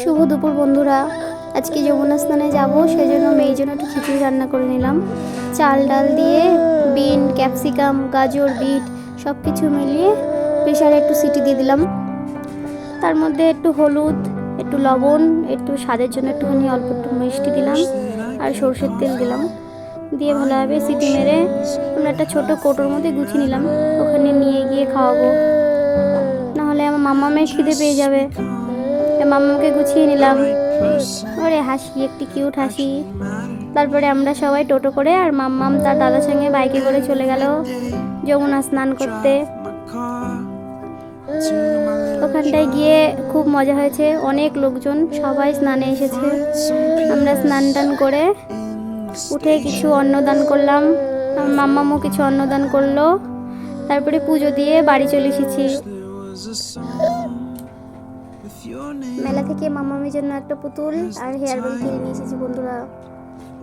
শুভ দুপুর বন্ধুরা। আজকে যমুনা স্নানে যাব, সেজন্য মেয়ের জন্য একটু খিচুড়ি রান্না করে নিলাম। চাল ডাল দিয়ে বিন, ক্যাপসিকাম, গাজর, বিট সব কিছু মিলিয়ে প্রেসারে একটু সিটি দিয়ে দিলাম। তার মধ্যে একটু হলুদ, একটু লবণ, একটু স্বাদের জন্য একটুখানি অল্প একটু মিষ্টি দিলাম আর সরষের তেল দিলাম। দিয়ে ভালোভাবে সিটি মেরে আমরা একটা ছোট কৌটোর মধ্যে গুছিয়ে নিলাম। ওখানে নিয়ে গিয়ে খাওয়াবো, নাহলে আমার মাম্মামের খিদে পেয়ে যাবে। মাম্মাকে গুছিয়ে নিলাম। ওরে হাসি, একটি কিউট হাসি। তারপরে আমরা সবাই টোটো করে আর মাম্মাম তার দাদার সঙ্গে বাইকে করে চলে গেল যমুনা স্নান করতে। ওখানটায় গিয়ে খুব মজা হয়েছে, অনেক লোকজন, সবাই স্নানে এসেছে। আমরা স্নান টান করে উঠে কিছু অন্নদান করলাম, মাম্মামও কিছু অন্নদান করলো। তারপরে পুজো দিয়ে বাড়ি চলে এসেছি। মেলা থেকে মামামের জন্য একটা পুতুল আর হেয়ার ব্যান্ড কিনে নিয়ে এসেছি বন্ধুরা।